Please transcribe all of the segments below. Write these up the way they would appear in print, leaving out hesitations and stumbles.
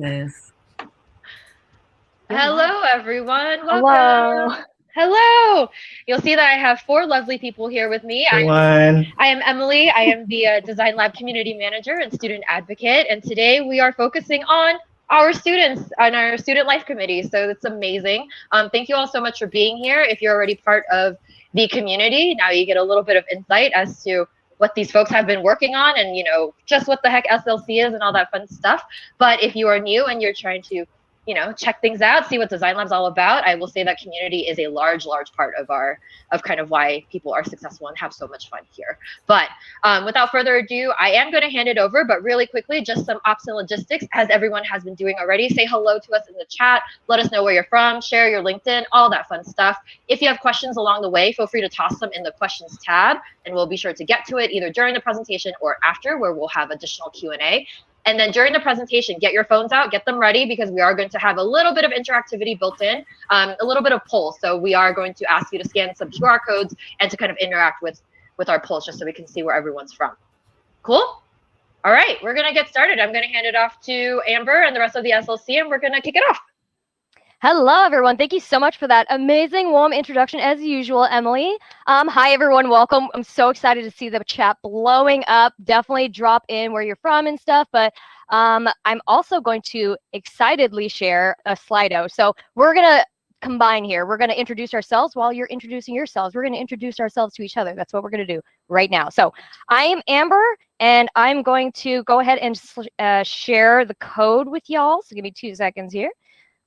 This. Hello, everyone. Welcome. Hello. Hello. You'll see that I have 4 lovely people here with me. I am Emily. I am the Designlab community manager and student advocate. And today we are focusing on our students on our student life committee. So it's amazing. Thank you all so much for being here. If you're already part of the community, now you get a little bit of insight as to what these folks have been working on and, just what the heck SLC is and all that fun stuff. But if you are new and you're trying to check things out, see what Designlab's all about, I will say that community is a large part of kind of why people are successful and have so much fun here. But without further ado, I am going to hand it over, but really quickly, just some ops and logistics, as everyone has been doing already. Say hello to us in the chat, let us know where you're from, share your LinkedIn, all that fun stuff. If you have questions along the way, feel free to toss them in the questions tab, and we'll be sure to get to it either during the presentation or after, where we'll have additional Q&A. And then during the presentation, get your phones out, get them ready, because we are going to have a little bit of interactivity built in, a little bit of poll. So we are going to ask you to scan some QR codes and to kind of interact with our polls, just so we can see where everyone's from. Cool? All right, we're going to get started. I'm going to hand it off to Amber and the rest of the SLC, and we're going to kick it off. Hello, everyone. Thank you so much for that amazing, warm introduction, as usual, Emily. Hi, everyone. Welcome. I'm so excited to see the chat blowing up. Definitely drop in where you're from and stuff. But I'm also going to excitedly share a Slido. So we're going to combine here. We're going to introduce ourselves while you're introducing yourselves. We're going to introduce ourselves to each other. That's what we're going to do right now. So I am Amber, and I'm going to go ahead and share the code with y'all. So give me 2 seconds here.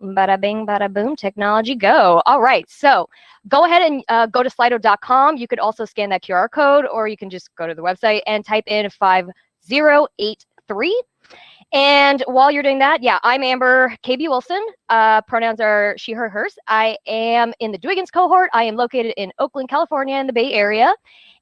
Bada bing, bada boom, technology go. All right, so go ahead and go to slido.com. You could also scan that QR code, or you can just go to the website and type in 5083. And while you're doing that, yeah, I'm Amber KB Wilson. Pronouns are she, her, hers. I am in the Dwiggins cohort. I am located in Oakland, California, in the Bay Area.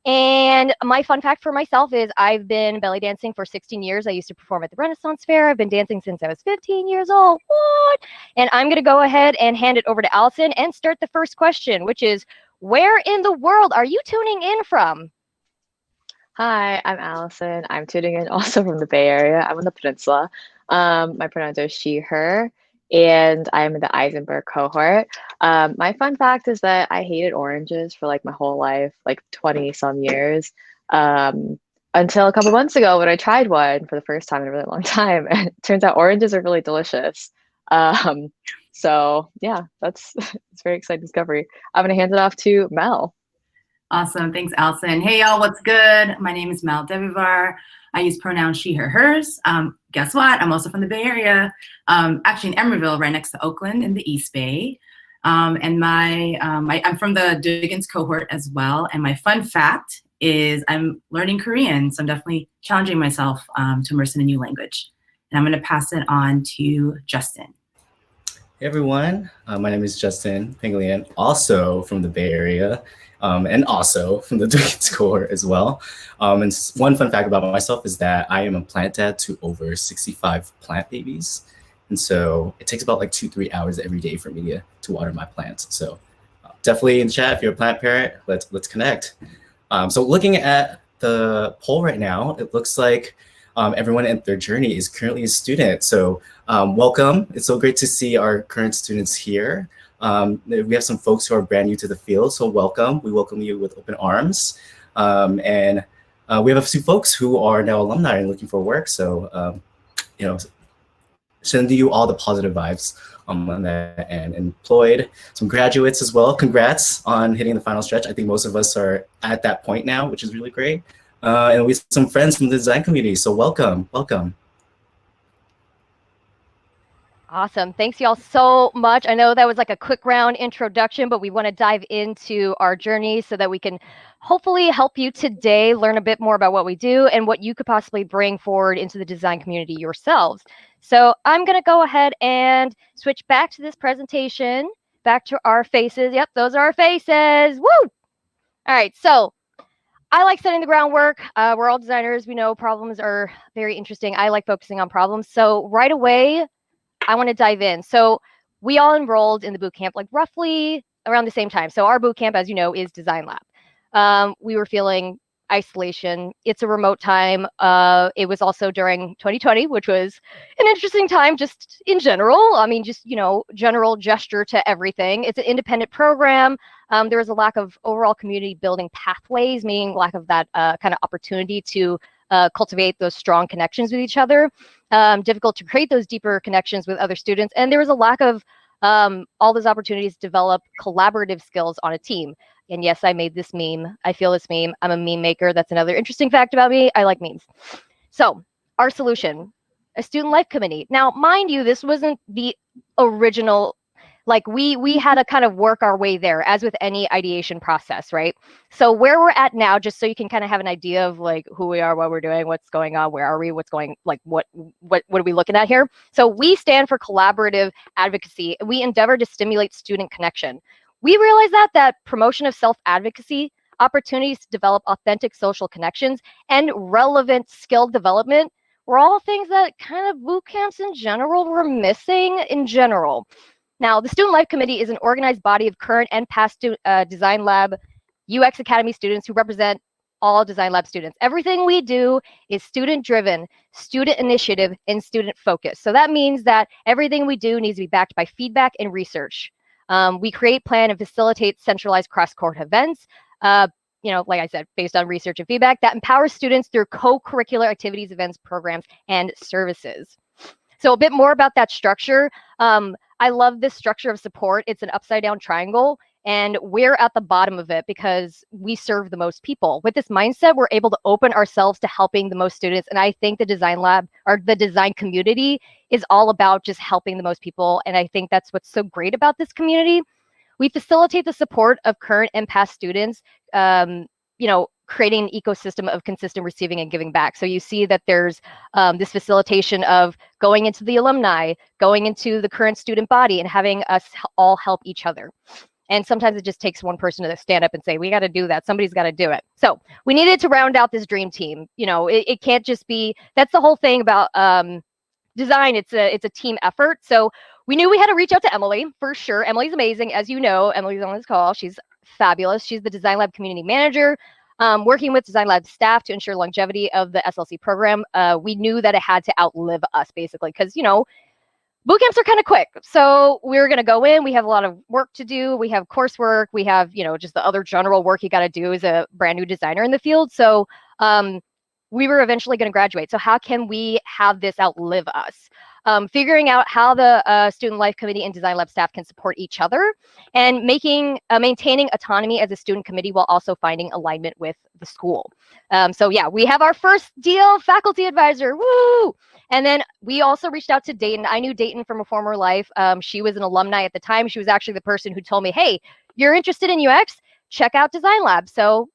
And my fun fact for myself is I've been belly dancing for 16 years. I used to perform at the Renaissance Fair. I've been dancing since I was 15 years old. What? And I'm going to go ahead and hand it over to Allison and start the first question, which is, where in the world are you tuning in from? Hi, I'm Allison. I'm tuning in also from the Bay Area. I'm on the peninsula. My pronouns are she, her, and I'm in the Eisenberg cohort. My fun fact is that I hated oranges for like my whole life, like 20 some years, until a couple months ago when I tried one for the first time in a really long time. And it turns out oranges are really delicious. So yeah, it's a very exciting discovery. I'm gonna hand it off to Mel. Awesome. Thanks, Allison. Hey, y'all. What's good? My name is Mel Devivar. I use pronouns she, her, hers. Guess what? I'm also from the Bay Area, actually in Emerville, right next to Oakland in the East Bay. And I'm from the Dwiggins cohort as well. And my fun fact is I'm learning Korean. So I'm definitely challenging myself to immerse in a new language. And I'm going to pass it on to Justin. Hey everyone, my name is Justin Pinglian, also from the Bay Area, and also from the Dwiggins cohort as well. And one fun fact about myself is that I am a plant dad to over 65 plant babies. And so it takes about like 2-3 hours every day for me to water my plants. So definitely in the chat, if you're a plant parent, let's connect. So looking at the poll right now, it looks like everyone in their journey is currently a student. So welcome. It's so great to see our current students here. We have some folks who are brand new to the field, so welcome. We welcome you with open arms. And we have a few folks who are now alumni and looking for work. So, sending you all the positive vibes on that, and employed some graduates as well. Congrats on hitting the final stretch. I think most of us are at that point now, which is really great. And we have some friends from the design community, so welcome. Awesome. Thanks, y'all, so much. I know that was like a quick round introduction, but we want to dive into our journey so that we can hopefully help you today learn a bit more about what we do and what you could possibly bring forward into the design community yourselves. So I'm going to go ahead and switch back to this presentation, back to our faces. Yep, those are our faces. Woo! All right, so I like setting the groundwork. We're all designers. We know problems are very interesting. I like focusing on problems. So right away, I want to dive in. So we all enrolled in the boot camp like roughly around the same time. So our boot camp, as you know, is Designlab. We were feeling isolation. It's a remote time. It was also during 2020, which was an interesting time just in general. I mean, just, general gesture to everything. It's an independent program. There was a lack of overall community building pathways, meaning lack of that kind of opportunity to cultivate those strong connections with each other. Difficult to create those deeper connections with other students. And there was a lack of all those opportunities to develop collaborative skills on a team. And yes, I made this meme. I feel this meme. I'm a meme maker. That's another interesting fact about me. I like memes. So our solution, a student life committee. Now, mind you, this wasn't the original, like we had to kind of work our way there, as with any ideation process, right? So where we're at now, just so you can kind of have an idea of like who we are, what we're doing, what's going on, where are we, what's going, like what are we looking at here? So we stand for collaborative advocacy. We endeavor to stimulate student connection. We realize that promotion of self-advocacy, opportunities to develop authentic social connections, and relevant skill development were all things that kind of boot camps in general were missing in general. Now, the Student Life Committee is an organized body of current and past Designlab UX Academy students who represent all Designlab students. Everything we do is student-driven, student initiative, and student focused. So that means that everything we do needs to be backed by feedback and research. We create, plan, and facilitate centralized cross-cohort events, like I said, based on research and feedback that empowers students through co-curricular activities, events, programs, and services. So a bit more about that structure. I love this structure of support. It's an upside down triangle, and we're at the bottom of it because we serve the most people. With this mindset, we're able to open ourselves to helping the most students. And I think the Design Lab or the design community is all about just helping the most people. And I think that's what's so great about this community. We facilitate the support of current and past students, creating an ecosystem of consistent receiving and giving back. So you see that there's this facilitation of going into the alumni, going into the current student body, and having us all help each other. And sometimes it just takes one person to stand up and say, we got to do that. Somebody's got to do it. So we needed to round out this dream team. It can't just be, that's the whole thing about design. It's a team effort. So we knew we had to reach out to Emily for sure. Emily's amazing. As you know, Emily's on this call. She's fabulous. She's the Design Lab community manager. Working with Design Lab staff to ensure longevity of the SLC program, we knew that it had to outlive us, basically, because, boot camps are kind of quick. So we're going to go in. We have a lot of work to do. We have coursework. We have, just the other general work you got to do as a brand new designer in the field. So we were eventually going to graduate. So how can we have this outlive us? Figuring out how the Student Life Committee and Design Lab staff can support each other, and maintaining autonomy as a student committee while also finding alignment with the school. So yeah, we have our first deal, faculty advisor, woo! And then we also reached out to Dayton. I knew Dayton from a former life. She was an alumni at the time. She was actually the person who told me, hey, you're interested in UX? Check out Design Lab. So,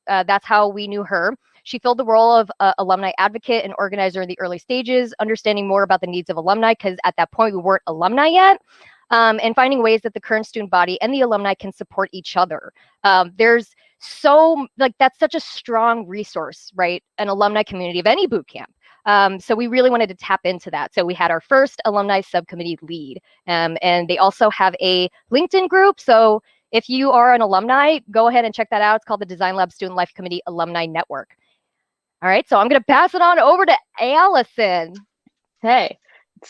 that's how we knew her. She filled the role of alumni advocate and organizer in the early stages, understanding more about the needs of alumni, because at that point we weren't alumni yet, and finding ways that the current student body and the alumni can support each other. There's that's such a strong resource, right? An alumni community of any boot camp. So we really wanted to tap into that. So we had our first alumni subcommittee lead, and they also have a LinkedIn group. So if you are an alumni, go ahead and check that out. It's called the Design Lab Student Life Committee Alumni Network. All right, so I'm going to pass it on over to Allison. Hey,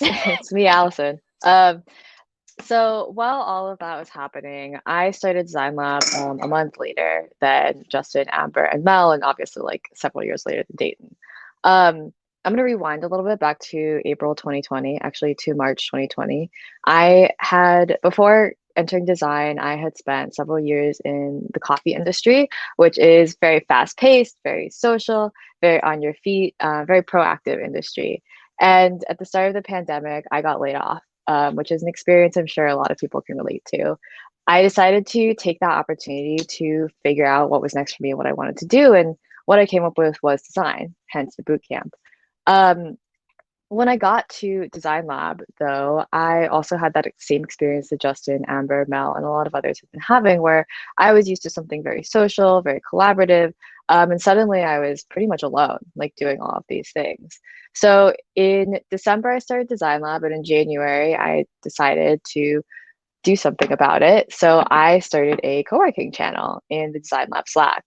it's me, Allison. So while all of that was happening, I started Design Lab a month later than Justin, Amber, and Mel, and obviously several years later than Dayton. I'm going to rewind a little bit back to April 2020, actually to March 2020. Before entering design, I had spent several years in the coffee industry, which is very fast-paced, very social, very on your feet, very proactive industry. And at the start of the pandemic, I got laid off, which is an experience I'm sure a lot of people can relate to. I decided to take that opportunity to figure out what was next for me and what I wanted to do. And what I came up with was design, hence the boot camp. When I got to Design Lab, though, I also had that same experience that Justin, Amber, Mel, and a lot of others have been having, where I was used to something very social, very collaborative, and suddenly I was pretty much alone, doing all of these things. So in December, I started Design Lab, and in January, I decided to do something about it. So I started a co-working channel in the Design Lab Slack.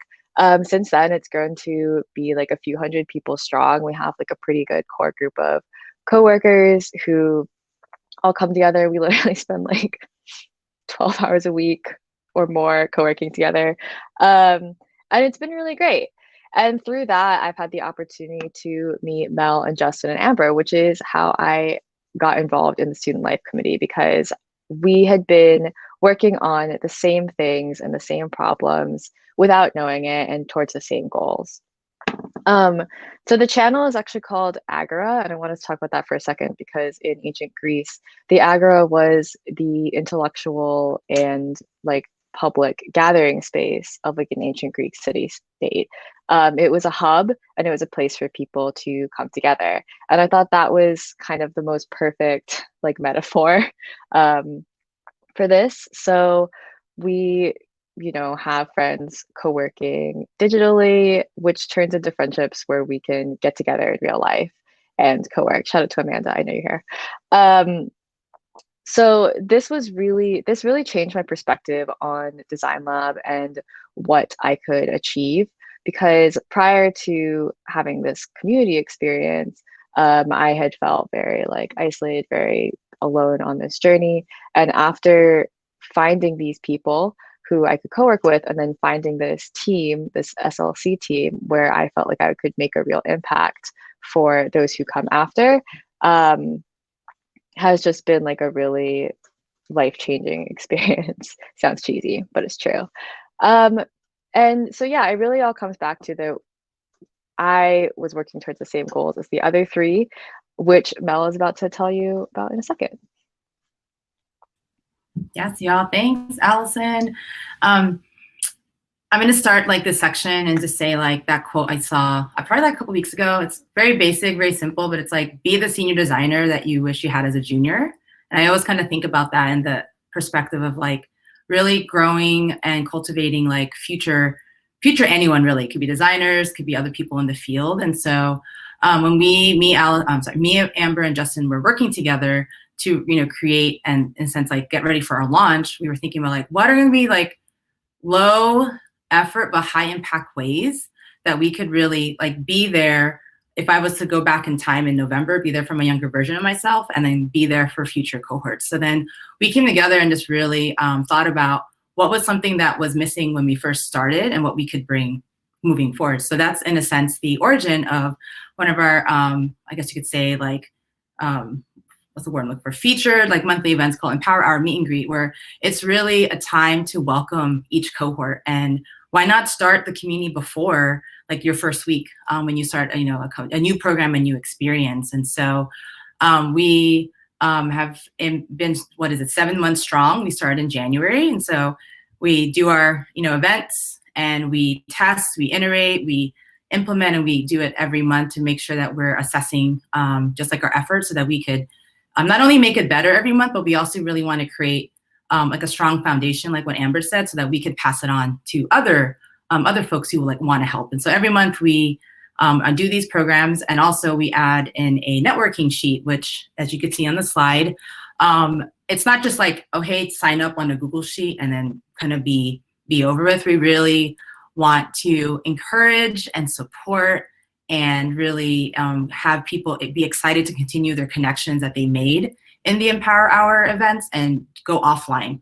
Since then, it's grown to be like a few hundred people strong. We have like a pretty good core group of coworkers who all come together. We literally spend like 12 hours a week or more co-working together. And it's been really great. And through that, I've had the opportunity to meet Mel and Justin and Amber, which is how I got involved in the Student Life Committee, because we had been working on the same things and the same problems without knowing it and towards the same goals. So the channel is actually called Agora, and I want to talk about that for a second because in ancient Greece, the Agora was the intellectual and like public gathering space of like an ancient Greek city-state. It was a hub and it was a place for people to come together. And I thought that was kind of the most perfect like metaphor for this. So we have friends co-working digitally, which turns into friendships where we can get together in real life and co-work. Shout out to Amanda, I know you're here. So this really changed my perspective on Designlab and what I could achieve, because prior to having this community experience, I had felt very like isolated, very alone on this journey. And after finding these people who I could co-work with, and then finding this team, this SLC team, where I felt like I could make a real impact for those who come after, has just been like a really life-changing experience. Sounds cheesy, but it's true. And so, yeah, it really all comes back to I was working towards the same goals as the other three, which Mel is about to tell you about in a second. Yes, y'all. Thanks, Allison. I'm going to start like this section and just say like that quote I saw probably like a couple weeks ago. It's very basic, very simple, but it's like, be the senior designer that you wish you had as a junior. And I always kind of think about that in the perspective of like really growing and cultivating like future anyone really. It could be designers, could be other people in the field. And so when me, Amber, and Justin were working together to create and in a sense like get ready for our launch, we were thinking about like what are going to be like low effort but high impact ways that we could really like be there. If I was to go back in time in November, be there for my younger version of myself, and then be there for future cohorts. So then we came together and just really thought about what was something that was missing when we first started and what we could bring moving forward. So that's in a sense the origin of one of our, I guess you could say like, what's the word I'm looking for, featured like monthly events called Empower Hour Meet and Greet, where it's really a time to welcome each cohort. And why not start the community before like your first week when you start, a new program, a new experience. And so we have been, 7 months strong. We started in January. And so we do our, events and we test, we iterate, we implement, and we do it every month to make sure that we're assessing just like our efforts so that we could not only make it better every month, but we also really want to create like a strong foundation, like what Amber said, so that we could pass it on to other folks who like want to help. And so every month we do these programs, and also we add in a networking sheet, which, as you can see on the slide, it's not just like, oh, hey, sign up on a Google sheet and then kind of be over with. We really want to encourage and support and really have people be excited to continue their connections that they made in the Empower Hour events and go offline.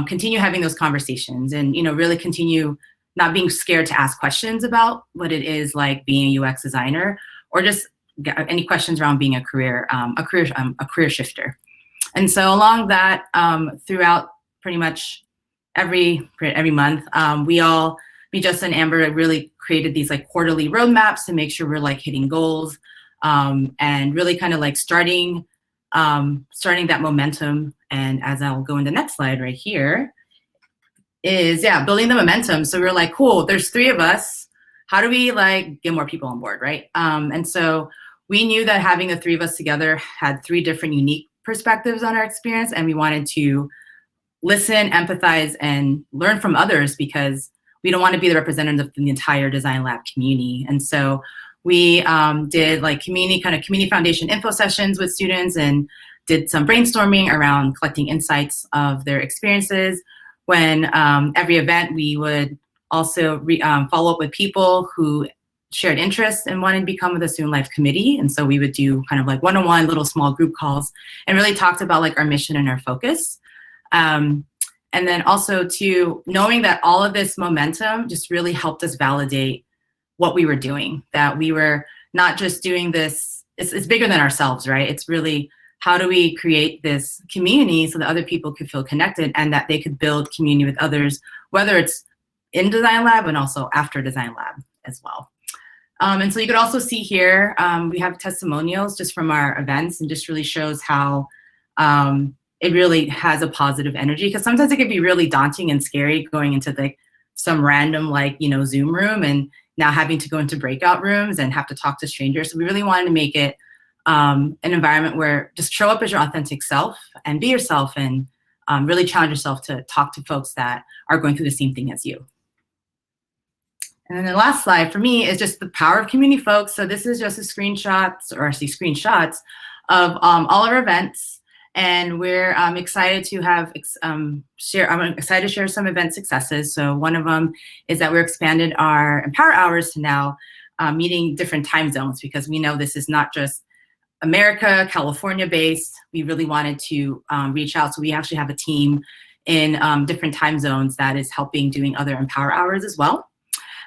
Continue having those conversations and, really continue not being scared to ask questions about what it is like being a UX designer, or just any questions around being a career shifter. And so along that, throughout pretty much every month, me, Justin, and Amber really created these like quarterly roadmaps to make sure we're like hitting goals and really kind of like starting that momentum. And as I'll go in the next slide right here is, building the momentum. So we're like, cool, there's 3 of us. How do we like get more people on board, right? And so we knew that having the 3 of us together had 3 different unique perspectives on our experience, and we wanted to listen, empathize, and learn from others, because we don't want to be the representative of the entire Designlab community. And so we did like community foundation info sessions with students and did some brainstorming around collecting insights of their experiences. When every event, we would also follow up with people who shared interests and wanted to become with the Student Life Committee. And so we would do kind of like one-on-one little small group calls and really talked about like our mission and our focus. And then also too, knowing that all of this momentum just really helped us validate what we were doing, that we were not just doing this, it's bigger than ourselves, right? It's really, how do we create this community so that other people could feel connected and that they could build community with others, whether it's in Designlab and also after Designlab as well. And so you could also see here, we have testimonials just from our events, and just really shows how it really has a positive energy, because sometimes it can be really daunting and scary going into like some random like, you know, Zoom room and now having to go into breakout rooms and have to talk to strangers. So we really wanted to make it an environment where just show up as your authentic self and be yourself, and really challenge yourself to talk to folks that are going through the same thing as you. And then the last slide for me is just the power of community, folks. So this is just a screenshots, or actually screenshots of all our events. And we're excited to have I'm excited to share some event successes. So one of them is that we're expanded our Empower Hours to now meeting different time zones, because we know this is not just America, California based. We really wanted to reach out. So we actually have a team in different time zones that is helping doing other Empower Hours as well.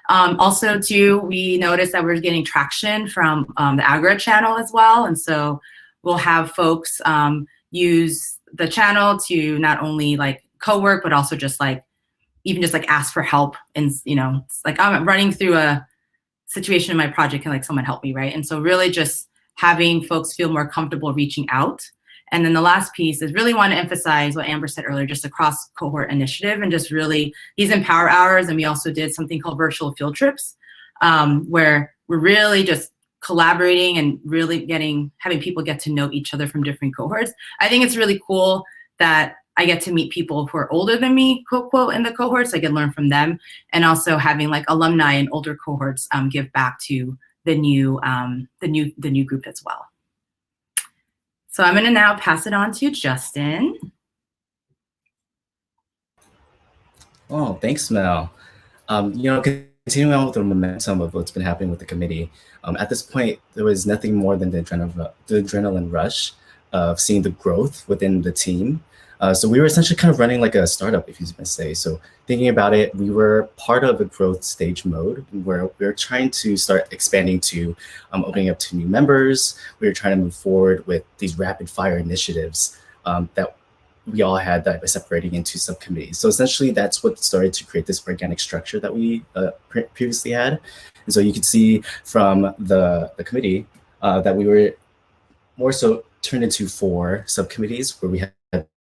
Also too, we noticed that we're getting traction from the Agora channel as well. And so we'll have folks use the channel to not only like co-work, but also just like, even just like ask for help. And, you know, it's like I'm running through a situation in my project and like someone help me, right? And so really just having folks feel more comfortable reaching out. And then the last piece is really want to emphasize what Amber said earlier, just a cross-cohort initiative, and just really these Empower Hours. And we also did something called virtual field trips, where we're really just collaborating and really having people get to know each other from different cohorts. I think it's really cool that I get to meet people who are older than me, quote, in the cohorts. I can learn from them, and also having like alumni and older cohorts give back to the new group as well. So I'm going to now pass it on to Justin. Oh, thanks, Mel. You know, continuing on with the momentum of what's been happening with the committee, at this point, there was nothing more than the adrenaline rush of seeing the growth within the team. So we were essentially kind of running like a startup, if you might say. So thinking about it, we were part of a growth stage mode where we were trying to start expanding to opening up to new members. We were trying to move forward with these rapid fire initiatives that we all had that by separating into subcommittees. So essentially that's what started to create this organic structure that we previously had. And so you could see from the committee that we were more so turned into 4 subcommittees, where we had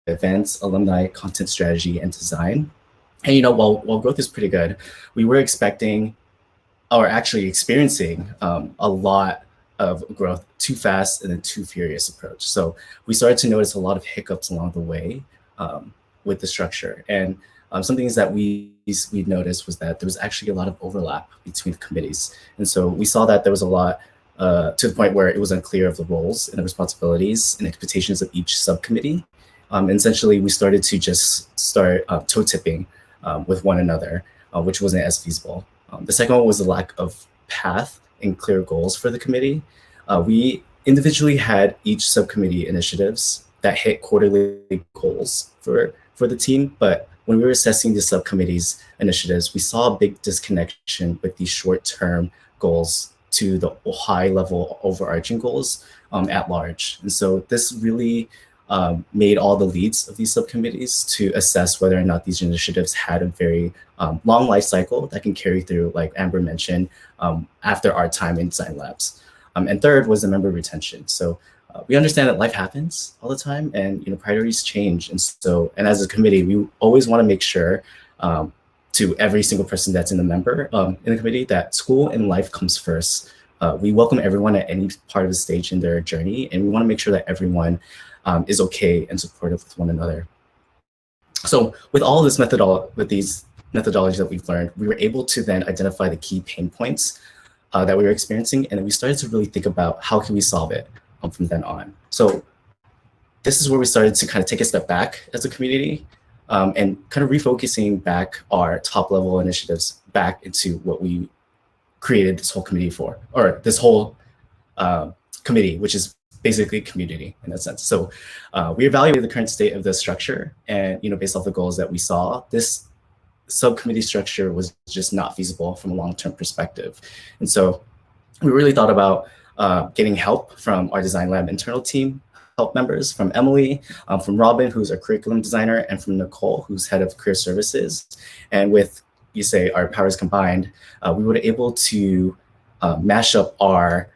events, alumni, content strategy, and design. And you know, while growth is pretty good, we were expecting, or actually experiencing, a lot of growth too fast and then too furious approach. So we started to notice a lot of hiccups along the way with the structure. And some things that we noticed was that there was actually a lot of overlap between the committees. And so we saw that there was a lot to the point where it was unclear of the roles and the responsibilities and expectations of each subcommittee. And essentially, we started to just start toe tipping with one another, which wasn't as feasible. The second one was the lack of path and clear goals for the committee. We individually had each subcommittee initiatives that hit quarterly goals for the team, but when we were assessing the subcommittees initiatives, we saw a big disconnection with these short-term goals to the high-level overarching goals at large. And so this really made all the leads of these subcommittees to assess whether or not these initiatives had a very long life cycle that can carry through, like Amber mentioned, after our time in Designlabs. And third was the member retention. So we understand that life happens all the time, and priorities change. And as a committee, we always want to make sure to every single person that's in the committee that school and life comes first. We welcome everyone at any part of the stage in their journey, and we want to make sure that everyone is okay and supportive with one another. So with all this with these methodologies that we've learned, we were able to then identify the key pain points that we were experiencing, and then we started to really think about how can we solve it from then on. So this is where we started to kind of take a step back as a community and kind of refocusing back our top level initiatives back into what we created this whole committee for, or this whole committee, which is basically community in a sense. So we evaluated the current state of the structure, and based off the goals that we saw, this subcommittee structure was just not feasible from a long-term perspective. And so we really thought about getting help from our Designlab internal team, help members from Emily, from Robin, who's our curriculum designer, and from Nicole, who's head of career services. And with, you say, our powers combined, we were able to mash up our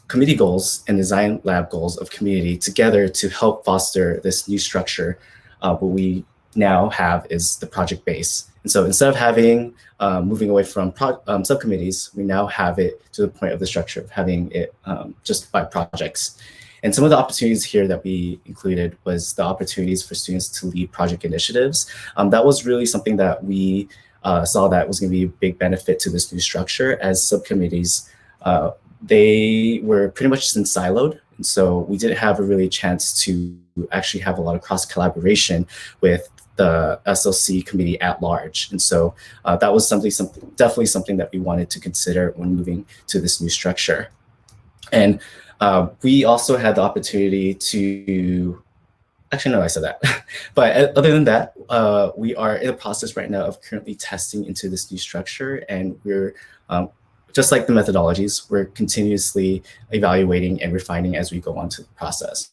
committee goals and Designlab goals of community together to help foster this new structure. What we now have is the project base. And so instead of having, moving away from subcommittees, we now have it to the point of the structure of having it just by projects. And some of the opportunities here that we included was the opportunities for students to lead project initiatives. That was really something that we saw that was going to be a big benefit to this new structure, as subcommittees, they were pretty much just siloed. And so we didn't have a really chance to actually have a lot of cross collaboration with the SLC committee at large. And so that was definitely something that we wanted to consider when moving to this new structure. And we also had the opportunity to, actually, no, I said that. But other than that, we are in the process right now of currently testing into this new structure. And we're, just like the methodologies, we're continuously evaluating and refining as we go on to the process.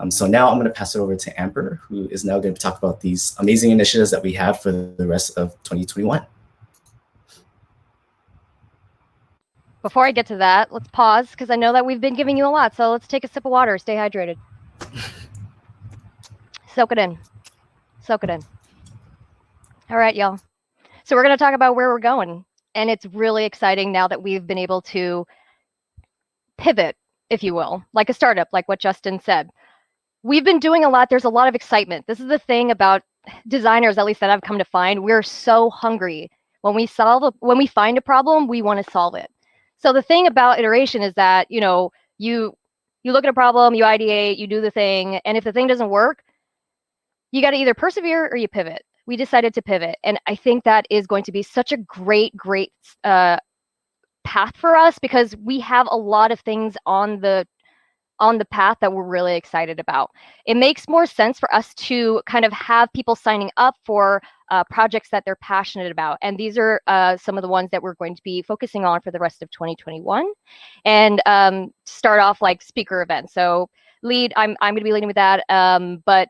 So now I'm going to pass it over to Amber, who is now going to talk about these amazing initiatives that we have for the rest of 2021. Before I get to that, let's pause, because I know that we've been giving you a lot. So let's take a sip of water, stay hydrated. Soak it in. Soak it in. All right, y'all. So we're going to talk about where we're going. And it's really exciting now that we've been able to pivot, if you will, like a startup, like what Justin said. We've been doing a lot. There's a lot of excitement. This is the thing about designers, at least that I've come to find. We're so hungry. When we find a problem, we want to solve it. So the thing about iteration is that, you look at a problem, you ideate, you do the thing, and if the thing doesn't work, you got to either persevere or you pivot. We decided to pivot, and I think that is going to be such a great path for us, because we have a lot of things on the path that we're really excited about. It makes more sense for us to kind of have people signing up for projects that they're passionate about. And these are some of the ones that we're going to be focusing on for the rest of 2021. And start off like speaker events. So I'm going to be leading with that. But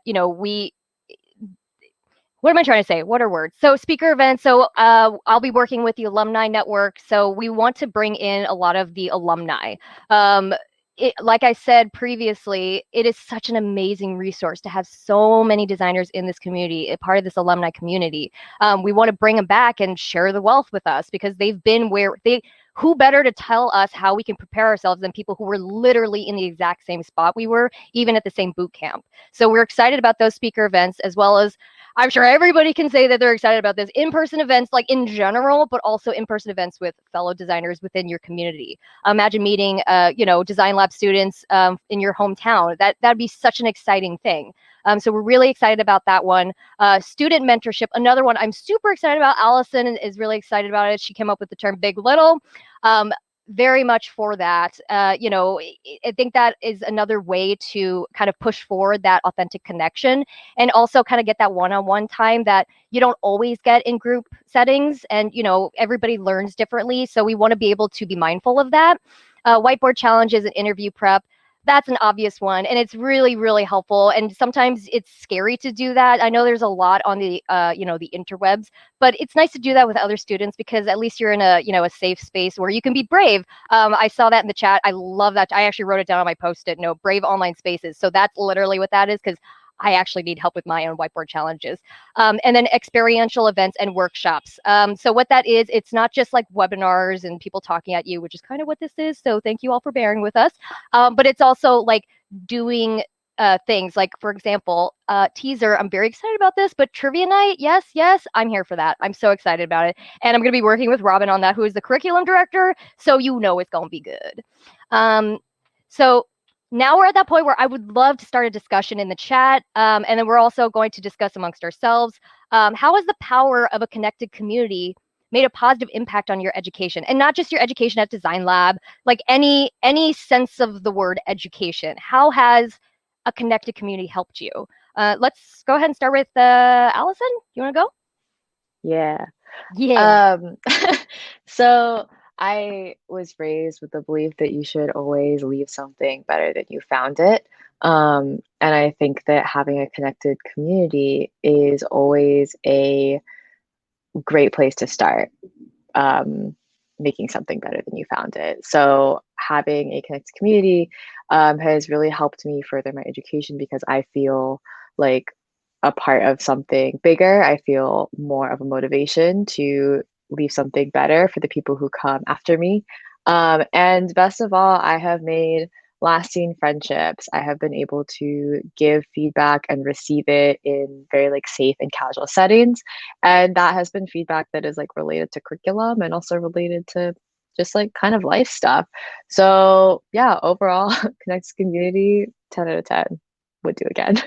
what am I trying to say? What are words? So speaker events. So I'll be working with the alumni network. So we want to bring in a lot of the alumni. Like I said previously, it is such an amazing resource to have so many designers in this community, a part of this alumni community. We want to bring them back and share the wealth with us, because they've been who better to tell us how we can prepare ourselves than people who were literally in the exact same spot we were, even at the same boot camp. So we're excited about those speaker events, as well as, I'm sure everybody can say that they're excited about this, in-person events, like in general, but also in-person events with fellow designers within your community. Imagine meeting, Designlab students in your hometown. That'd be such an exciting thing. So we're really excited about that one. Student mentorship, another one I'm super excited about. Allison is really excited about it. She came up with the term big little. Very much for that. I think that is another way to kind of push forward that authentic connection, and also kind of get that one-on-one time that you don't always get in group settings. And, everybody learns differently. So we want to be able to be mindful of that. Whiteboard challenges and interview prep. That's an obvious one, and it's really, really helpful. And sometimes it's scary to do that. I know there's a lot on the, the interwebs, but it's nice to do that with other students, because at least you're in a, a safe space where you can be brave. I saw that in the chat. I love that. I actually wrote it down on my Post-it note, brave online spaces. So that's literally what that is, because I actually need help with my own whiteboard challenges. And then experiential events and workshops. So what that is, it's not just like webinars and people talking at you, which is kind of what this is. So thank you all for bearing with us. But it's also like doing things like, for example, teaser, I'm very excited about this, but trivia night, yes, I'm here for that. I'm so excited about it. And I'm going to be working with Robin on that, who is the curriculum director. So it's going to be good. So now we're at that point where I would love to start a discussion in the chat. And then we're also going to discuss amongst ourselves, how has the power of a connected community made a positive impact on your education? And not just your education at Designlab, like any sense of the word education. How has a connected community helped you? Let's go ahead and start with Allison. You want to go? Yeah. Yeah. So I was raised with the belief that you should always leave something better than you found it. And I think that having a connected community is always a great place to start, making something better than you found it. So having a connected community has really helped me further my education because I feel like a part of something bigger. I feel more of a motivation to leave something better for the people who come after me. And best of all, I have made lasting friendships. I have been able to give feedback and receive it in very like safe and casual settings. And that has been feedback that is like related to curriculum and also related to just like kind of life stuff. So yeah, overall, Connects community, 10 out of 10 would do again.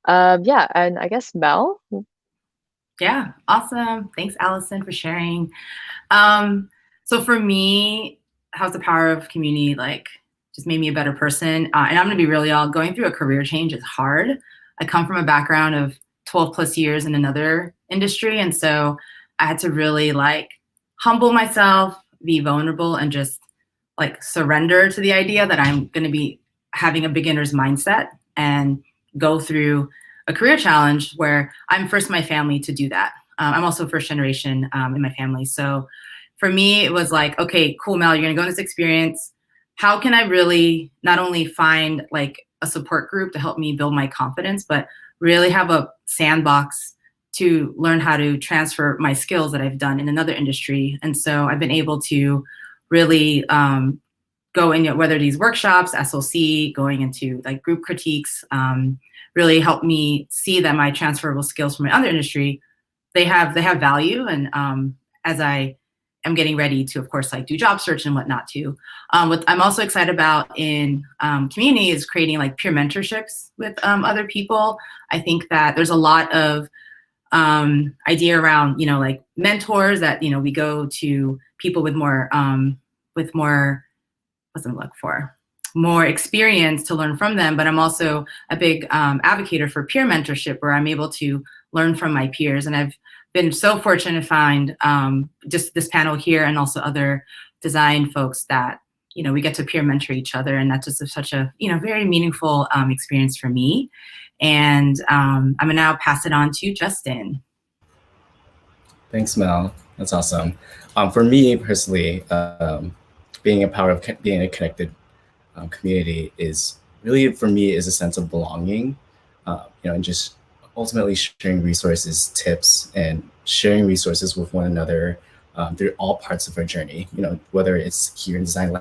Yeah, and I guess Mel. Yeah, awesome. Thanks, Allison, for sharing. So for me, how's the power of community like just made me a better person? And I'm gonna be really all going through a career change is hard. I come from a background of 12 plus years in another industry. And so I had to really like humble myself, be vulnerable, and just like surrender to the idea that I'm gonna be having a beginner's mindset and go through a career challenge where I'm first in my family to do that. I'm also first generation in my family. So for me, it was like, okay, cool, Mel, you're gonna go on this experience. How can I really not only find like a support group to help me build my confidence, but really have a sandbox to learn how to transfer my skills that I've done in another industry. And so I've been able to really go in, whether these workshops, SLC, going into like group critiques, really helped me see that my transferable skills from my other industry, they have value. And as I am getting ready to, of course, like do job search and whatnot too. What I'm also excited about in community is creating like peer mentorships with other people. I think that there's a lot of idea around, like mentors that, we go to people with more, what's it look for? More experience to learn from them, but I'm also a big advocate for peer mentorship where I'm able to learn from my peers. And I've been so fortunate to find just this panel here and also other design folks that, we get to peer mentor each other. And that's just such a, very meaningful experience for me. And I'm gonna now pass it on to Justin. Thanks, Mel. That's awesome. For me personally, being being a connected community is really, for me, is a sense of belonging, and just ultimately sharing resources, tips, and sharing resources with one another through all parts of our journey, whether it's here in Design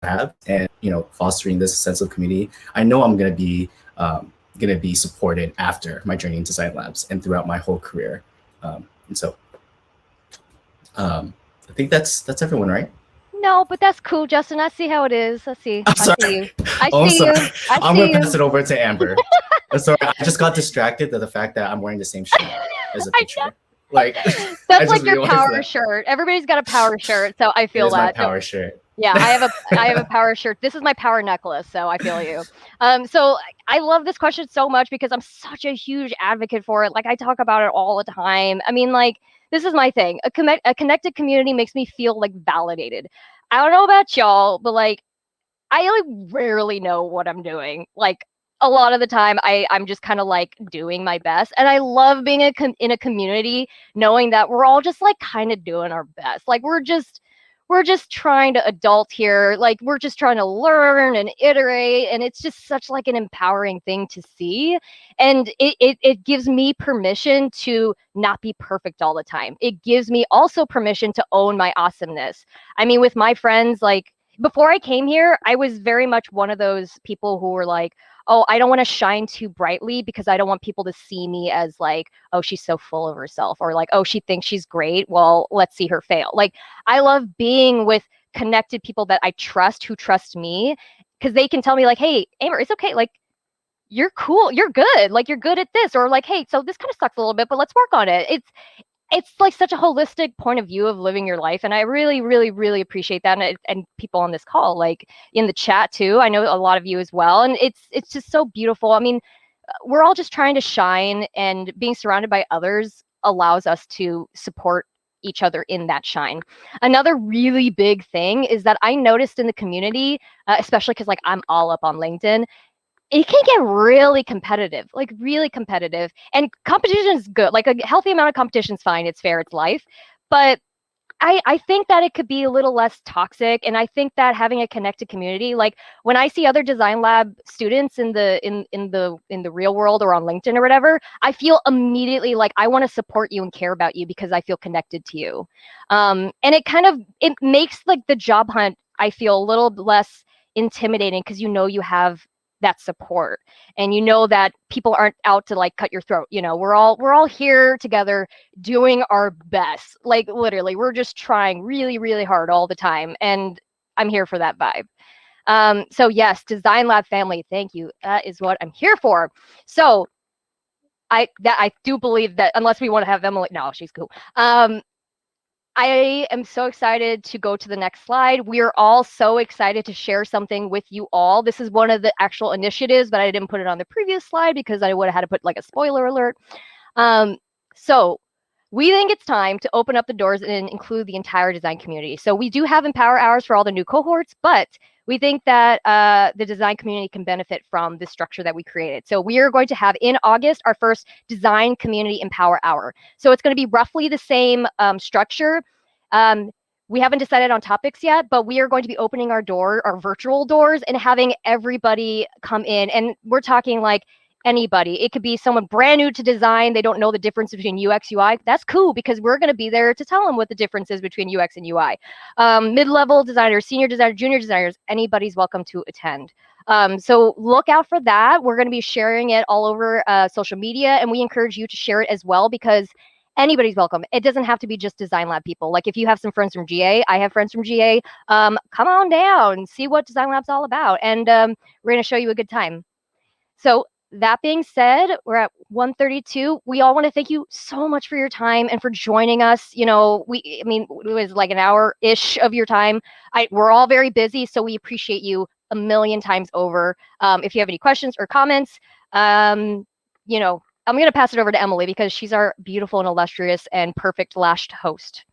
Lab and, fostering this sense of community. I know I'm going to be supported after my journey in Design Labs and throughout my whole career. And so I think that's everyone, right? No, but that's cool, Justin. I see how it is. I see. I'm sorry. I see you. I I'm see sorry. you. I'm going to pass it over to Amber. I'm sorry. I just got distracted by the fact that I'm wearing the same shirt as a picture. Like, that's like your power shirt. Everybody's got a power shirt, so I feel that. It is my power shirt. Yeah, I have a power shirt. This is my power necklace, so I feel you. So I love this question so much because I'm such a huge advocate for it. Like I talk about it all the time. I mean, like this is my thing. A connected community makes me feel like validated. I don't know about y'all, but like I like rarely know what I'm doing. Like a lot of the time I'm just kind of like doing my best. And I love being in a community knowing that we're all just like kind of doing our best. Like we're just trying to adult here. Like we're just trying to learn and iterate. And it's just such like an empowering thing to see. And it gives me permission to not be perfect all the time. It gives me also permission to own my awesomeness. I mean, with my friends, like before I came here, I was very much one of those people who were like, oh, I don't want to shine too brightly because I don't want people to see me as like, oh, she's so full of herself, or like, oh, she thinks she's great. Well, let's see her fail. Like, I love being with connected people that I trust, who trust me, because they can tell me like, hey, Amber, it's okay. Like, you're cool. You're good. Like, you're good at this. Or like, hey, so this kind of sucks a little bit, but let's work on it. It's like such a holistic point of view of living your life. And I really, really, really appreciate that. And people on this call, like in the chat too, I know a lot of you as well. And it's just so beautiful. I mean, we're all just trying to shine, and being surrounded by others allows us to support each other in that shine. Another really big thing is that I noticed in the community, especially because like I'm all up on LinkedIn, it can get really competitive, like really competitive. And competition is good. Like a healthy amount of competition is fine. It's fair. It's life. But I think that it could be a little less toxic, and I think that having a connected community, like when I see other Designlab students in the real world or on LinkedIn or whatever, I feel immediately like I want to support you and care about you because I feel connected to you. And it makes like the job hunt, I feel, a little less intimidating because you have that support, and that people aren't out to like cut your throat. We're all here together doing our best. Like literally, we're just trying really, really hard all the time, and I'm here for that vibe. So yes, Designlab family, thank you. That is what I'm here for. So I do believe that, unless we want to have Emily, no, she's cool. I am so excited to go to the next slide. We are all so excited to share something with you all. This is one of the actual initiatives, but I didn't put it on the previous slide because I would have had to put like a spoiler alert. So we think it's time to open up the doors and include the entire design community. So we do have Empower Hours for all the new cohorts, but we think that the design community can benefit from the structure that we created. So we are going to have in August our first Design Community Empower Hour. So it's going to be roughly the same structure. We haven't decided on topics yet, but we are going to be opening our virtual doors, and having everybody come in. And we're talking like anybody. It could be someone brand new to design. They don't know the difference between UX, UI. That's cool, because we're going to be there to tell them what the difference is between UX and UI. Mid-level designers, senior designers, junior designers, anybody's welcome to attend. So look out for that. We're going to be sharing it all over social media, and we encourage you to share it as well, because anybody's welcome. It doesn't have to be just Designlab people. Like if you have some friends from GA, I have friends from GA, come on down, see what Designlab's all about, and we're going to show you a good time. So that being said, we're at 1:32. We all want to thank you so much for your time and for joining us. It was like an hour-ish of your time. We're all very busy, so we appreciate you a million times over. If you have any questions or comments, I'm going to pass it over to Emily, because she's our beautiful and illustrious and perfect lashed host.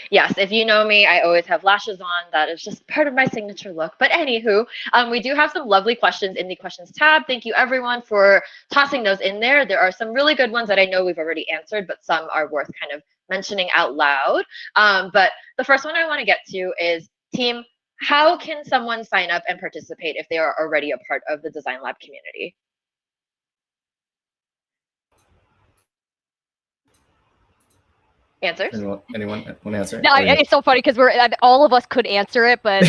Yes, if you know me, I always have lashes on. That is just part of my signature look. But anywho, we do have some lovely questions in the questions tab. Thank you everyone for tossing those in there. There are some really good ones that I know we've already answered, but some are worth kind of mentioning out loud. But the first one I want to get to is, team, how can someone sign up and participate if they are already a part of the Designlab community? Answers? Anyone want to answer? No, it's so funny because all of us could answer it, but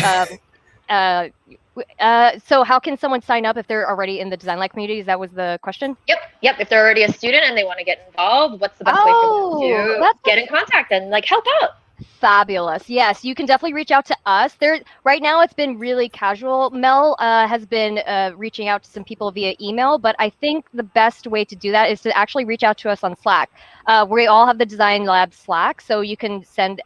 so how can someone sign up if they're already in the Designlab community? That was the question? Yep. If they're already a student and they want to get involved, what's the best way for them to get in contact and like help out? Fabulous. Yes, you can definitely reach out to us. Right now it's been really casual. Mel has been reaching out to some people via email, but I think the best way to do that is to actually reach out to us on Slack. We all have the Designlab Slack, so you can send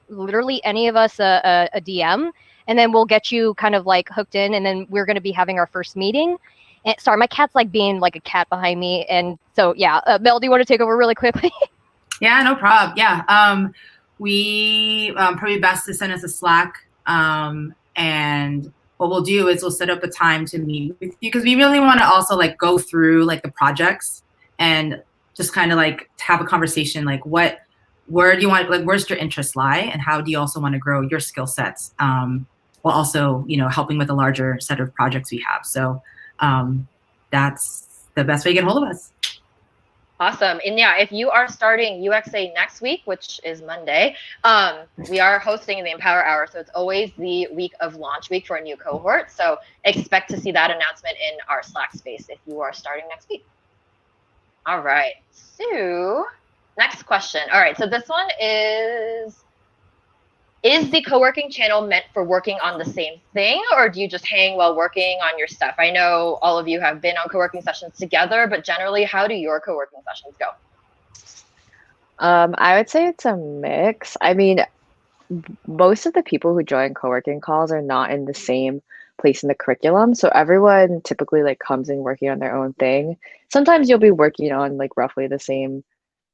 literally any of us a DM, and then we'll get you kind of like hooked in, and then we're going to be having our first meeting. And sorry, my cat's like being like a cat behind me, and so yeah. Mel, do you want to take over really quickly? Yeah, no problem. Yeah. We probably best to send us a Slack, and what we'll do is we'll set up a time to meet with you, because we really want to also like go through like the projects and just kind of like have a conversation, like where do you want, like where's your interests lie, and how do you also want to grow your skill sets, while also helping with a larger set of projects we have. So that's the best way to get a hold of us. Awesome. And yeah, if you are starting UXA next week, which is Monday, we are hosting the Empower Hour. So it's always the week of launch week for a new cohort. So expect to see that announcement in our Slack space if you are starting next week. All right. So next question. All right. So this one is is the co-working channel meant for working on the same thing, or do you just hang while working on your stuff? I know all of you have been on co-working sessions together, but generally, how do your co-working sessions go? I would say it's a mix. I mean, most of the people who join co-working calls are not in the same place in the curriculum. So everyone typically like comes in working on their own thing. Sometimes you'll be working on like roughly the same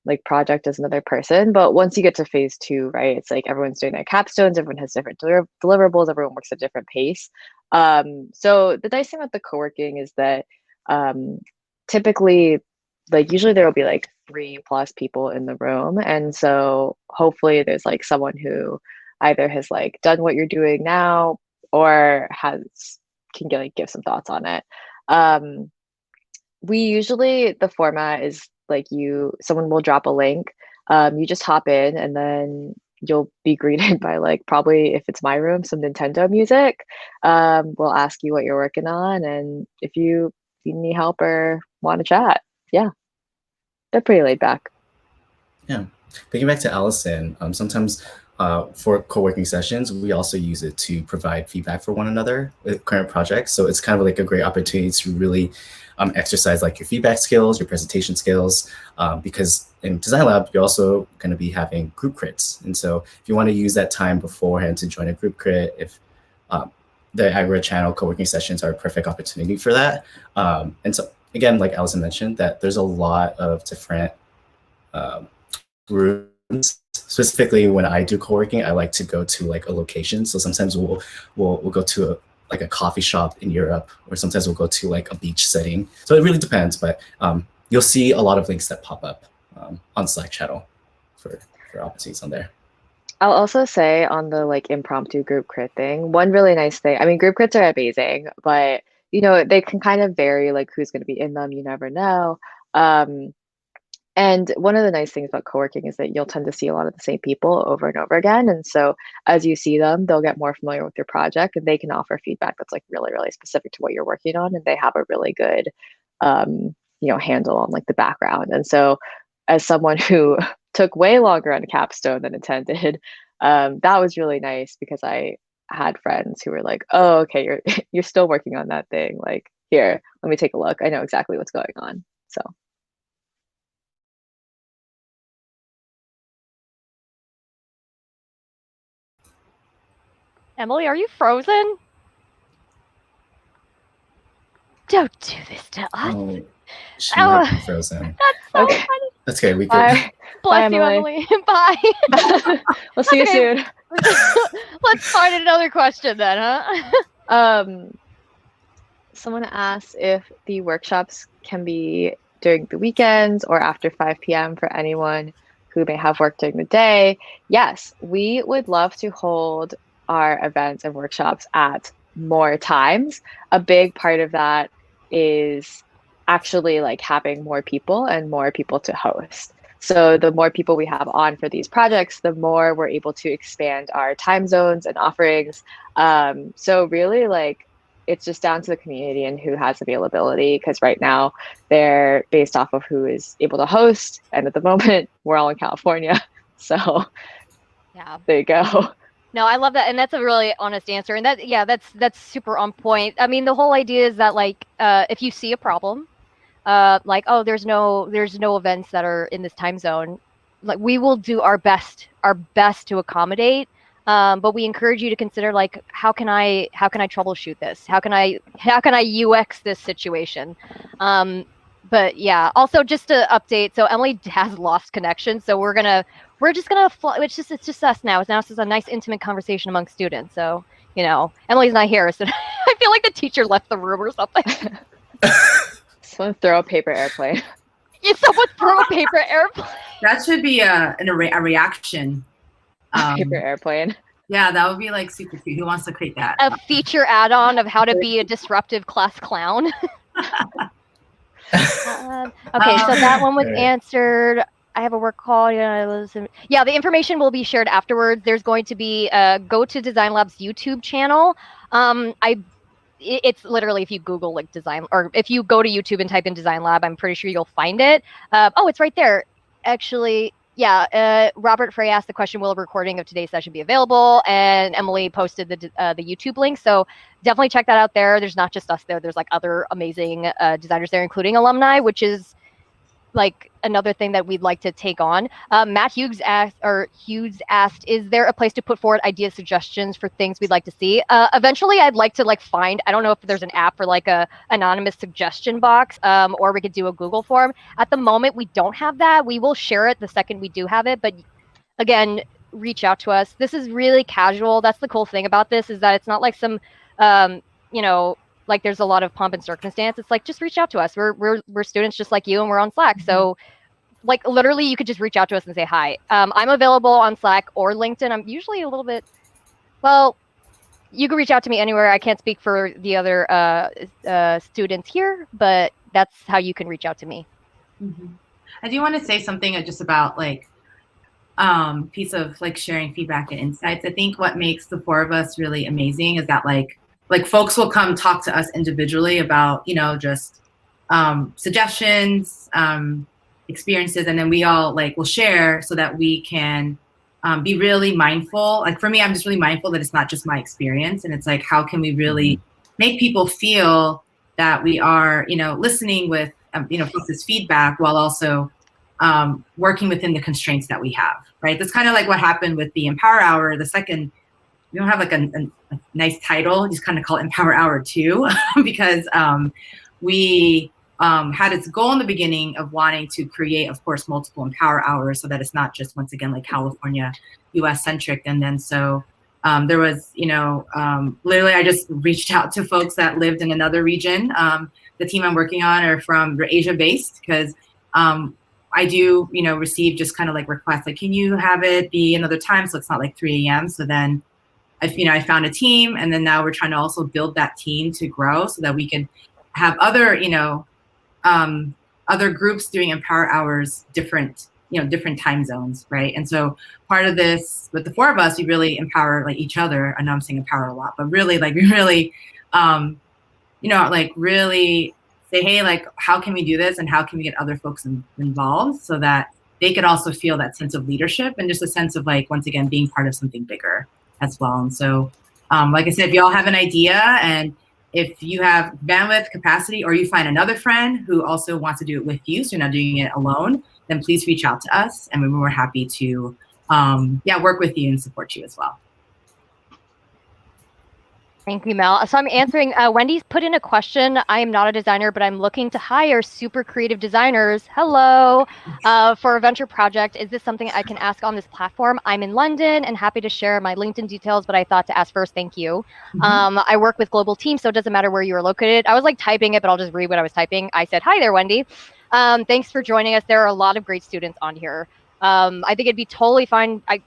like project as another person, but once you get to phase 2, right, it's like everyone's doing their capstones, everyone has different deliverables, everyone works at a different pace. So the nice thing about the co-working is that typically, like usually there will be like 3+ people in the room, and so hopefully there's like someone who either has like done what you're doing now or can get, like give some thoughts on it. We usually, the format is like someone will drop a link, you just hop in and then you'll be greeted by like, probably if it's my room, some Nintendo music. We'll ask you what you're working on and if you need help or want to chat. Yeah, they're pretty laid back. Yeah, thinking back to Allison, sometimes for co-working sessions, we also use it to provide feedback for one another with current projects. So it's kind of like a great opportunity to really exercise like your feedback skills, your presentation skills, because in Designlab, you're also going to be having group crits. And so if you want to use that time beforehand to join a group crit, if the Agora channel co-working sessions are a perfect opportunity for that. And so again, like Allison mentioned, that there's a lot of different rooms. Specifically, when I do co-working, I like to go to like a location. So sometimes we'll go to a coffee shop in Europe, or sometimes we'll go to like a beach setting. So it really depends, but you'll see a lot of links that pop up on Slack channel for opportunities on there. I'll also say on the like impromptu group crit thing, one really nice thing, I mean, group crits are amazing, but you know, they can kind of vary like who's going to be in them. You never know. And one of the nice things about co-working is that you'll tend to see a lot of the same people over and over again. And so as you see them, they'll get more familiar with your project and they can offer feedback that's like really, really specific to what you're working on. And they have a really good, handle on like the background. And so as someone who took way longer on a capstone than intended, that was really nice because I had friends who were like, oh, okay, you're still working on that thing. Like, here, let me take a look. I know exactly what's going on. So. Emily, are you frozen? Don't do this to us. Oh, she might be frozen. That's so Okay. funny. That's okay. We could. Bye. Bless Bye, you, Emily. Bye. We'll see you Okay. soon. Let's find another question then, huh? Someone asked if the workshops can be during the weekends or after 5 p.m. for anyone who may have work during the day. Yes, we would love to hold our events and workshops at more times. A big part of that is actually like having more people and more people to host. So the more people we have on for these projects, the more we're able to expand our time zones and offerings. So really like, it's just down to the community and who has availability, because right now they're based off of who is able to host. And at the moment, we're all in California. So Yeah. there you go. No, I love that. And that's a really honest answer. And that's super on point. I mean, the whole idea is that like, if you see a problem, like, oh, there's no events that are in this time zone, like we will do our best to accommodate. But we encourage you to consider like, how can I troubleshoot this? How can I UX this situation? But yeah, also just to update, so Emily has lost connection, so we're just gonna it's just us now. It's just a nice intimate conversation among students. So, Emily's not here, so I feel like the teacher left the room or something. Someone throw a paper airplane. Yeah, someone throw a paper airplane. That should be a reaction. Paper airplane. Yeah, that would be like super cute. Who wants to create that? A feature add-on of how to be a disruptive class clown. Okay, so that one was answered. I have a work call. Yeah, the information will be shared afterwards. There's going to be go to Designlab's YouTube channel. It's literally, if you Google like design, or if you go to YouTube and type in Designlab, I'm pretty sure you'll find it. Oh, it's right there. Actually, Robert Frey asked the question, will a recording of today's session be available? And Emily posted the YouTube link. So definitely check that out there. There's not just us there. There's like other amazing designers there, including alumni, which is like another thing that we'd like to take on. Matt Hughes asked, is there a place to put forward ideas, suggestions for things we'd like to see? Eventually I'd like to like find, I don't know if there's an app for like a anonymous suggestion box, or we could do a Google form. At the moment, we don't have that. We will share it the second we do have it. But again, reach out to us. This is really casual. That's the cool thing about this, is that it's not like some, like there's a lot of pomp and circumstance. It's like, just reach out to us. We're students just like you, and we're on Slack. So like literally you could just reach out to us and say hi. I'm available on Slack or LinkedIn. I'm usually a little bit, well, you can reach out to me anywhere. I can't speak for the other students here, but that's how you can reach out to me. I do want to say something just about like piece of like sharing feedback and insights. I think what makes the four of us really amazing is that like folks will come talk to us individually about, just suggestions, experiences, and then we all like will share so that we can be really mindful. Like for me, I'm just really mindful that it's not just my experience, and it's like, how can we really make people feel that we are, listening with, folks' feedback while also working within the constraints that we have, right? That's kind of like what happened with the Empower Hour. The second, we don't have like a nice title, just kind of call it Empower Hour 2, because we had its goal in the beginning of wanting to create, of course, multiple Empower Hours so that it's not just, once again, like California, US centric. And then so there was, literally I just reached out to folks that lived in another region. The team I'm working on they're Asia based, because I do, receive just kind of like requests, like, can you have it be another time so it's not like 3 a.m. So then I found a team, and then now we're trying to also build that team to grow so that we can have other, other groups doing Empower Hours, different time zones, right? And so part of this, with the four of us, we really empower like each other. I know I'm saying empower a lot, but really like we really, really say, hey, like, how can we do this, and how can we get other folks involved so that they could also feel that sense of leadership and just a sense of like, once again, being part of something bigger as well. And so, like I said, if you all have an idea, and if you have bandwidth, capacity, or you find another friend who also wants to do it with you, so you're not doing it alone, then please reach out to us, and we're more happy to work with you and support you as well. Thank you, Mel. So I'm answering, Wendy's put in a question. I am not a designer, but I'm looking to hire super creative designers. Hello, for a venture project. Is this something I can ask on this platform? I'm in London and happy to share my LinkedIn details, but I thought to ask first, thank you. I work with global teams, so it doesn't matter where you are located. I was like typing it, but I'll just read what I was typing. I said, hi there, Wendy. Thanks for joining us. There are a lot of great students on here. I think it'd be totally fine. I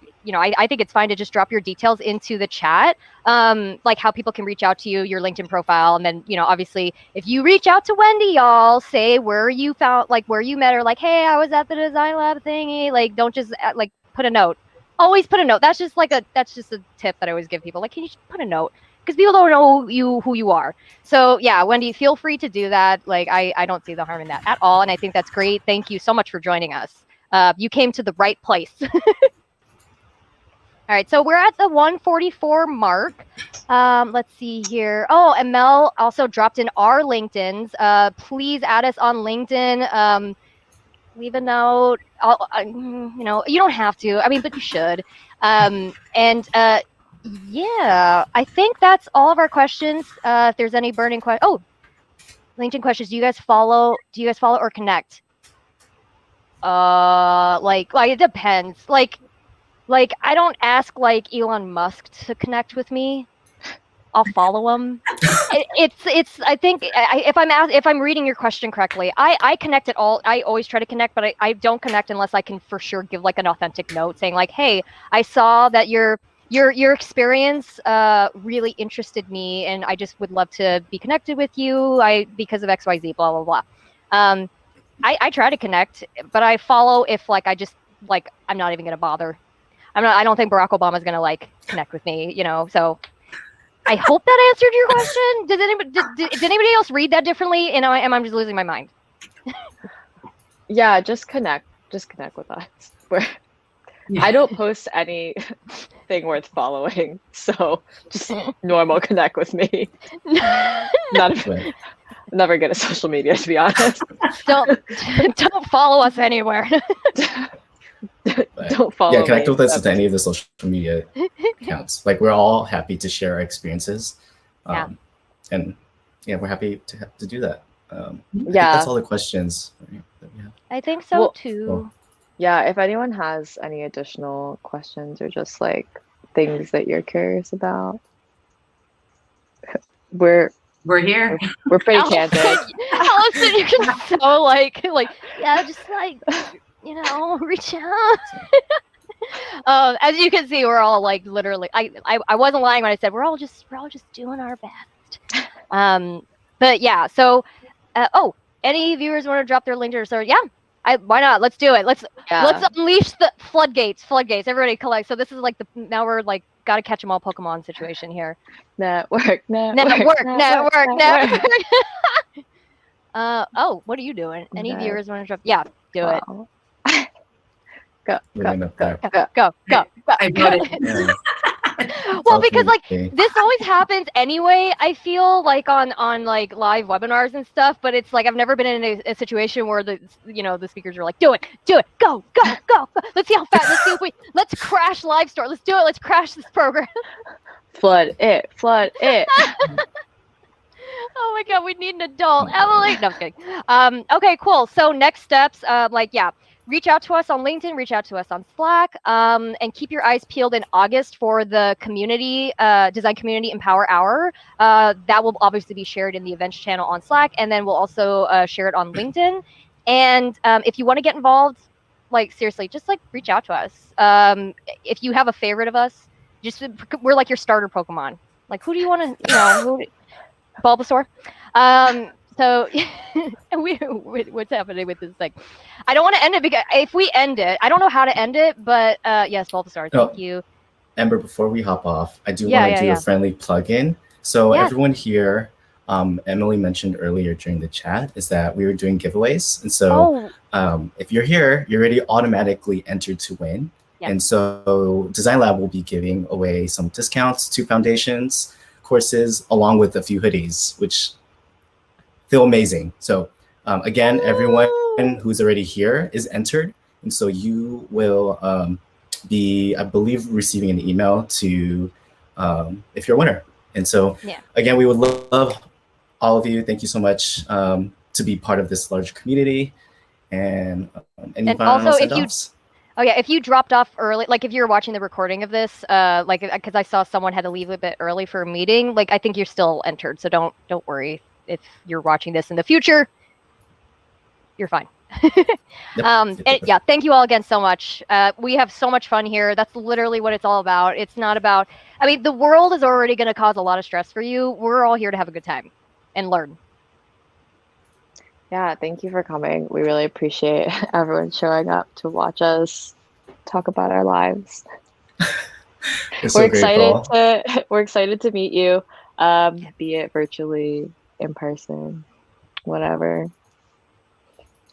think it's fine to just drop your details into the chat, like how people can reach out to you, your LinkedIn profile. And then, obviously, if you reach out to Wendy, y'all say where you found, like where you met her, like, hey, I was at the Designlab thingy. Like, don't just like put a note. Always put a note. That's just a tip that I always give people. Like, can you just put a note? Because people don't know who you are. So yeah, Wendy, feel free to do that. Like, I don't see the harm in that at all. And I think that's great. Thank you so much for joining us. You came to the right place. All right, so we're at the 144 mark. Let's see here. Oh, and Mel also dropped in our LinkedIn's. Please add us on LinkedIn. Leave a note. You don't have to. I mean, but you should. Yeah, I think that's all of our questions. If there's any burning questions. Oh, LinkedIn questions. Do you guys follow or connect? Like it depends. Like I don't ask like Elon Musk to connect with me. I'll follow him. It's. I think if I'm reading your question correctly, I connect at all. I always try to connect, but I don't connect unless I can for sure give like an authentic note saying like, hey, I saw that your experience really interested me, and I just would love to be connected with you. Because of XYZ, blah blah blah. I try to connect, but I follow if like I'm not even gonna bother. I don't think Barack Obama is gonna like connect with me, So I hope that answered your question. Did anybody else read that differently? Am I just losing my mind? Yeah, just connect with us. Where Yeah. I don't post anything worth following, so just normal connect with me. Right. Never good at social media, to be honest. Don't follow us anywhere. But Don't follow yeah, connect me. with us at any of the social media accounts. Like we're all happy to share our experiences, Yeah. and yeah, we're happy to do that. I think Yeah. that's all the questions that we have. I think so Well, too. Cool. Yeah, if anyone has any additional questions or just like things that you're curious about, we're here. we're pretty candid. Allison, you're just so like yeah, just like reach out. As you can see, we're all like literally. I wasn't lying when I said we're all just doing our best. But yeah. So, any viewers want to drop their link or so? Yeah. Why not? Let's do it. Let's unleash the floodgates. Everybody collect. So this is like now we're like got to catch them all Pokemon situation here. Network. What are you doing? Any Okay. viewers want to drop? Yeah, do it. Go. I voted. Yeah. Well, because like this always happens anyway. I feel like on like live webinars and stuff, but it's like I've never been in a situation where the speakers are like, do it, go. Let's see how fast. Let's crash live store. Let's do it. Let's crash this program. Flood it. Oh my God, we need an adult. Emily. No, I'm kidding. Okay, cool. So next steps, reach out to us on LinkedIn, reach out to us on Slack, and keep your eyes peeled in August for the community, Design Community Empower Hour. That will obviously be shared in the events channel on Slack, and then we'll also share it on LinkedIn. And if you want to get involved, like seriously, just like reach out to us. If you have a favorite of us, we're like your starter Pokemon. Like who do you want to, Bulbasaur? So what's happening with this thing? I don't want to end it because if we end it, I don't know how to end it, but yes, Bulbasaur, thank you. Amber, before we hop off, I do want to do a friendly plug-in. So everyone here, Emily mentioned earlier during the chat, is that we were doing giveaways. And so if you're here, you're already automatically entered to win. Yep. And so Designlab will be giving away some discounts to foundations, courses, along with a few hoodies, which feel amazing. So again, everyone who's already here is entered. And so you will be, I believe, receiving an email to if you're a winner. And so again, we would love all of you. Thank you so much to be part of this large community. And any final send-offs? Oh yeah, if you dropped off early, like if you're watching the recording of this, like because I saw someone had to leave a bit early for a meeting, like I think you're still entered. So don't worry if you're watching this in the future, you're fine. And yeah, thank you all again so much. We have so much fun here. That's literally what it's all about. It's not about, I mean, the world is already going to cause a lot of stress for you. We're all here to have a good time and learn. Yeah, thank you for coming. We really appreciate everyone showing up to watch us talk about our lives. We're excited to meet you, be it virtually, in person, whatever.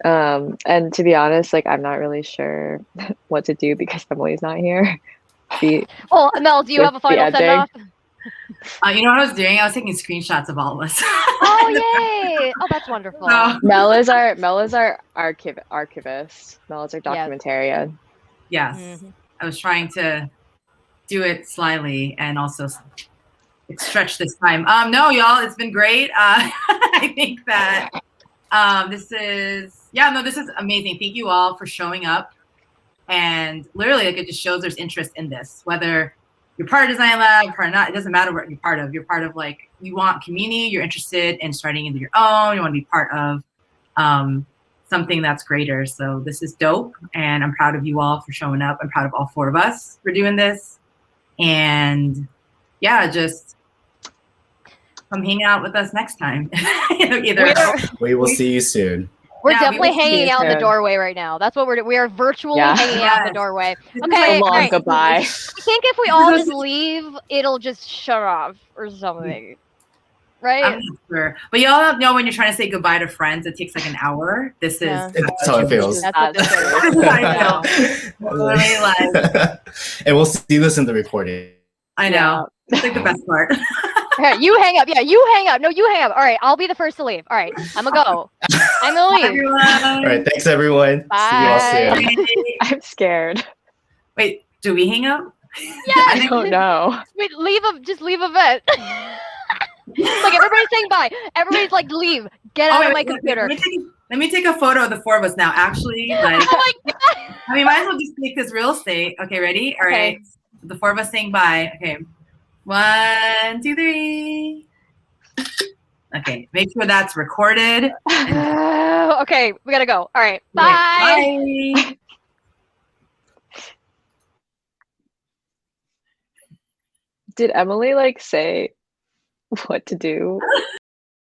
And to be honest, like I'm not really sure what to do because Emily's not here. Well, Mel, do you have a final send-off? You know what I was doing? I was taking screenshots of all of us. Oh yay! Oh, that's wonderful. Mel is our archivist. Mel is our documentarian. Yes. Mm-hmm. I was trying to do it slyly and also stretch this time. No, y'all, it's been great. I think that this is amazing. Thank you all for showing up. And literally, like, it just shows there's interest in this, whether you're part of Designlab or not. It doesn't matter what you're part of. You're part of, like, you want community. You're interested in starting into your own. You want to be part of something that's greater. So this is dope. And I'm proud of you all for showing up. I'm proud of all 4 of us for doing this. And yeah, just come hang out with us next time. We will see you soon. We're definitely hanging out in the doorway right now. That's what we're doing. We are virtually hanging out in the doorway. Okay, long goodbye. I think if we all just leave, it'll just shut off or something. right? I'm not sure. But y'all know when you're trying to say goodbye to friends, it takes like an hour. This is Yeah. That's how it feels. That's what this is. This is how I Yeah. feel. Literally, like, And we'll see this in the recording. I know. It's like the best part. Okay, you hang up. Yeah, you hang up. No, you hang up. All right, I'll be the first to leave. All right, I'm gonna go. I'm gonna leave. Everyone. All right, thanks everyone. See you all Bye. soon. I'm scared. Wait, do we hang up? Yeah. I don't know. Wait, just leave a bit. Like everybody's saying bye. Everybody's like, leave. Get out of my computer. Let me take a photo of the four of us now. Actually, like, Oh my god. I mean, might as well just make this real estate. Okay, ready? All right. The four of us saying bye. Okay. 1, 2, 3. Okay, make sure that's recorded. Okay, we gotta go. All right, bye. Bye. Did Emily like say what to do?